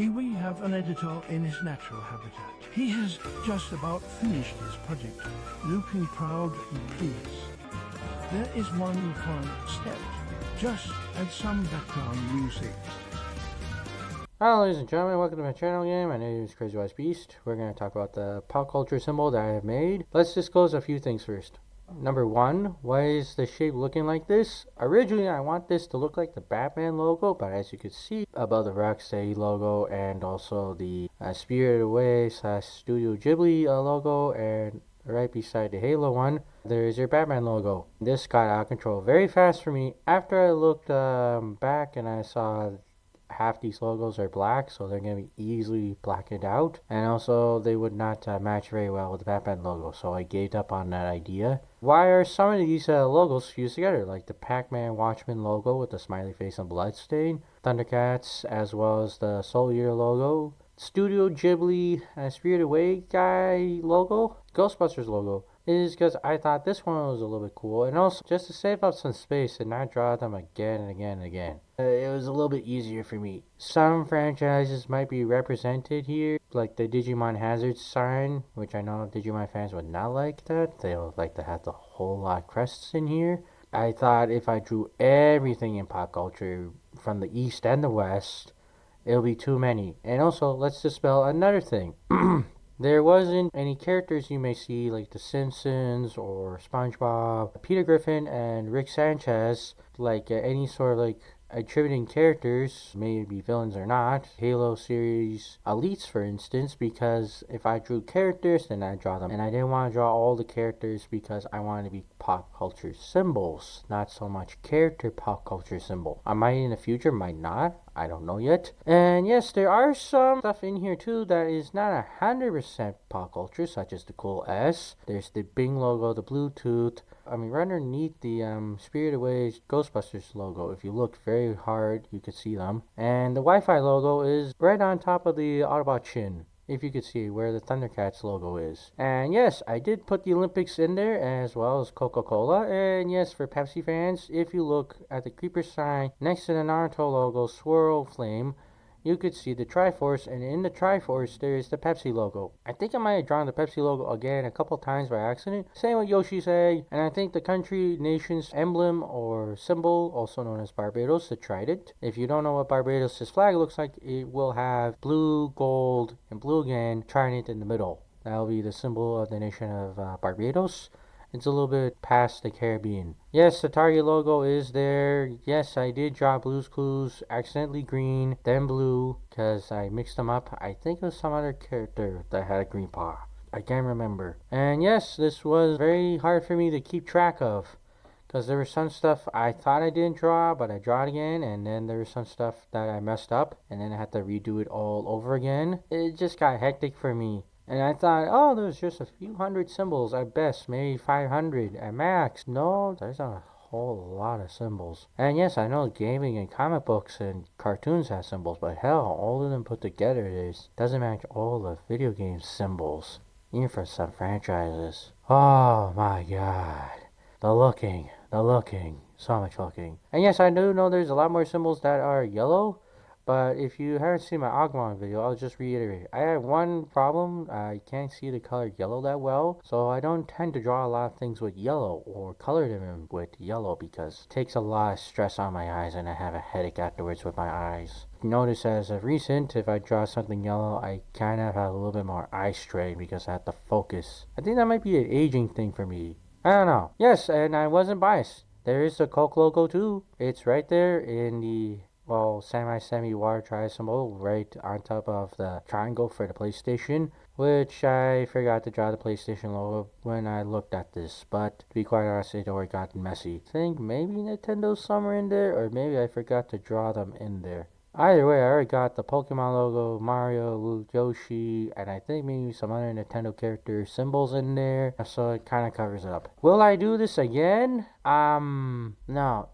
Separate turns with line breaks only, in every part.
Here we have an editor in his natural habitat. He has just about finished his project, looking proud and pleased. There is one final step. Just add some background music.
Hello ladies and gentlemen, welcome to my channel again. My name is Crazy Wise Beast. We're going to talk about the pop culture symbol that I have made. Let's disclose a few things first. Number one, why is the shape looking like this? Originally I want this to look like the Batman logo, but as you can see above the Rocksteady logo and also the Spirited Away / Studio Ghibli logo, and right beside the Halo one, there is your Batman logo. This got out of control very fast for me. After I looked back and I saw half these logos are black, so they're going to be easily blackened out, and also they would not match very well with the Batman logo, so I gave up on that idea. Why are some of these logos fused together, like the Pac-Man Watchman logo with the smiley face and bloodstain, Thundercats, as well as the Soul Eater logo, Studio Ghibli Spirited Away guy logo, Ghostbusters logo, is because I thought this one was a little bit cool, and also just to save up some space and not draw them again and again and again. It was a little bit easier for me. Some franchises might be represented here, like the Digimon Hazard sign, which I know Digimon fans would not like that. They would like to have the whole lot of crests in here. I thought if I drew everything in pop culture from the east and the west, it'll be too many. And also, let's dispel another thing. There wasn't any characters you may see like The Simpsons or SpongeBob, Peter Griffin, and Rick Sanchez, like any sort of like attributing characters, maybe villains or not, Halo series elites for instance, because if I drew characters then I draw them, and I didn't want to draw all the characters because I wanted to be pop culture symbols, not so much character pop culture symbol. I might in the future, might not, I don't know yet. And yes, there are some stuff in here too that is not 100% pop culture, such as the cool S. There's the Bing logo, the Bluetooth. I mean, right underneath the Spirited Away Ghostbusters logo, if you look very hard, you could see them. And the Wi-Fi logo is right on top of the Autobot chin, if you could see where the Thundercats logo is. And yes, I did put the Olympics in there as well as Coca-Cola. And yes, for Pepsi fans, if you look at the Creeper sign next to the Naruto logo, Swirl Flame, you could see the Triforce, and in the Triforce there is the Pepsi logo. I think I might have drawn the Pepsi logo again a couple times by accident. Same with Yoshi's egg, and I think the country nation's emblem or symbol, also known as Barbados, the trident. If you don't know what Barbados' flag looks like, it will have blue, gold, and blue again, trident in the middle. That'll be the symbol of the nation of Barbados. It's a little bit past the Caribbean. Yes, the Target logo is there. Yes, I did draw Blue's Clues, accidentally green, then blue, because I mixed them up. I think it was some other character that had a green paw. I can't remember. And yes, this was very hard for me to keep track of, because there was some stuff I thought I didn't draw, but I draw it again, and then there was some stuff that I messed up, and then I had to redo it all over again. It just got hectic for me. And I thought, oh, there's just a few hundred symbols at best, maybe 500 at max. No, there's a whole lot of symbols. And yes, I know gaming and comic books and cartoons have symbols, but hell, all of them put together doesn't match all the video game symbols, even for some franchises. Oh my god. The looking, so much looking. And yes, I do know there's a lot more symbols that are yellow. But if you haven't seen my Agumon video, I'll just reiterate. I have one problem. I can't see the color yellow that well. So I don't tend to draw a lot of things with yellow or color them with yellow, because it takes a lot of stress on my eyes and I have a headache afterwards with my eyes. Notice as of recent, if I draw something yellow, I kind of have a little bit more eye strain because I have to focus. I think that might be an aging thing for me. I don't know. Yes, and I wasn't biased. There is the Coke logo too. It's right there in the semi water tri symbol right on top of the triangle for the PlayStation, which I forgot to draw the PlayStation logo when I looked at this, but to be quite honest, it already got messy. I think maybe Nintendo's somewhere in there, or maybe I forgot to draw them in there. Either way, I already got the Pokemon logo, Mario, Yoshi, and I think maybe some other Nintendo character symbols in there, so it kind of covers it up. Will I do this again? No.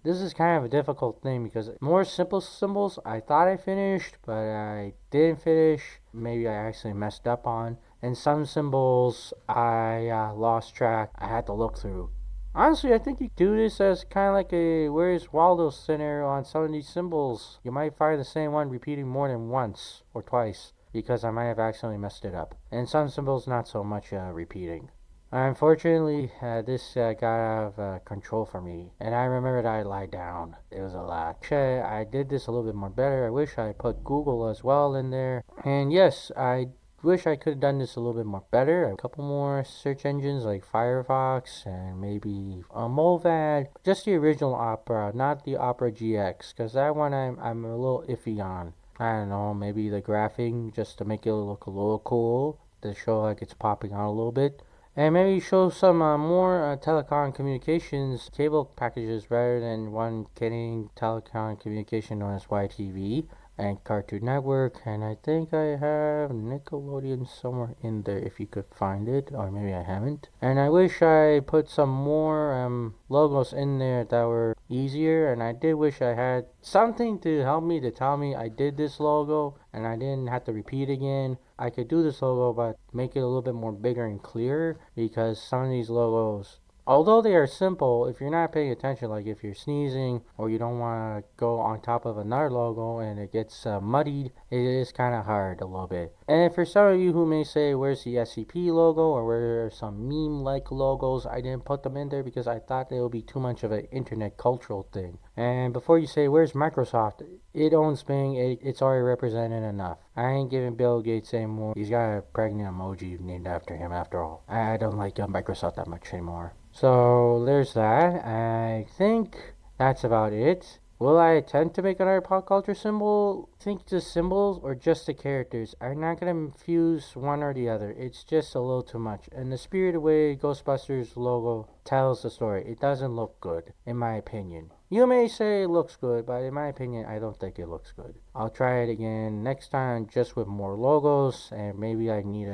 This is kind of a difficult thing because more simple symbols I thought I finished, but I didn't finish. Maybe I actually messed up on. And some symbols I lost track. I had to look through. Honestly, I think you do this as kind of like a Where's Waldo scenario on some of these symbols. You might find the same one repeating more than once or twice, because I might have accidentally messed it up. And some symbols not so much repeating. Unfortunately, this got out of control for me, and I remembered I lied down. It was a lot. I did this a little bit more better. I wish I put Google as well in there. And yes, I wish I could have done this a little bit more better. A couple more search engines like Firefox and maybe Movad. Just the original Opera, not the Opera GX, because that one I'm a little iffy on. I don't know, maybe the graphing just to make it look a little cool, to show like it's popping out a little bit. And maybe show some more telecom communications cable packages rather than one getting telecom communication known as YTV and Cartoon Network. And I think I have Nickelodeon somewhere in there if you could find it, or maybe I haven't. And I wish I put some more logos in there that were easier, and I did wish I had something to help me to tell me I did this logo and I didn't have to repeat again. I could do this logo but make it a little bit more bigger and clearer, because some of these logos, although they are simple, if you're not paying attention, like if you're sneezing or you don't want to go on top of another logo and it gets muddied, it is kind of hard a little bit. And for some of you who may say, where's the SCP logo, or where are some meme-like logos, I didn't put them in there because I thought it would be too much of an internet cultural thing. And before you say, where's Microsoft? It owns Bing, it's already represented enough. I ain't giving Bill Gates anymore. He's got a pregnant emoji named after him after all. I don't like Microsoft that much anymore. So there's that. I think that's about it. Will I attempt to make another pop culture symbol? I think the symbols or just the characters. I'm not going to fuse one or the other. It's just a little too much. And the Spirited Away Ghostbusters logo tells the story. It doesn't look good, in my opinion. You may say it looks good, but in my opinion, I don't think it looks good. I'll try it again next time, just with more logos, and maybe I need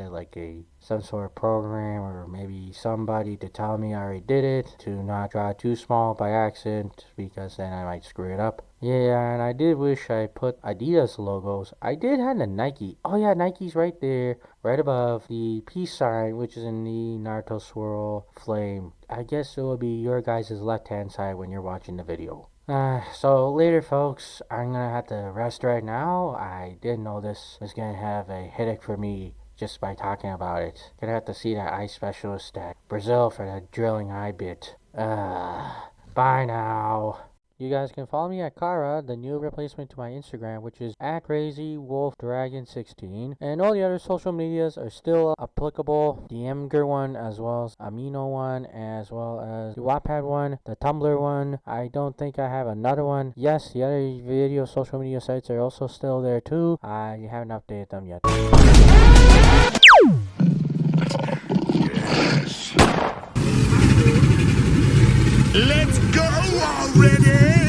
some sort of program, or maybe somebody to tell me I already did it, to not draw it too small by accident, because then I might screw it up. Yeah, and I did wish I put Adidas logos. I did have the Nike. Oh yeah, Nike's right there, right above the peace sign, which is in the Naruto swirl flame. I guess it will be your guys' left-hand side when you're watching the video. So later, folks, I'm gonna have to rest right now. I didn't know this was gonna have a headache for me just by talking about it. Gonna have to see that eye specialist at Brazil for that drilling eye bit. Bye now. You guys can follow me at Kara, the new replacement to my Instagram, which is at crazywolfdragon16. And all the other social medias are still applicable. The Emger one, as well as Amino one, as well as the Wattpad one, the Tumblr one. I don't think I have another one. Yes, the other video social media sites are also still there too. I haven't updated them yet.
Let's go already!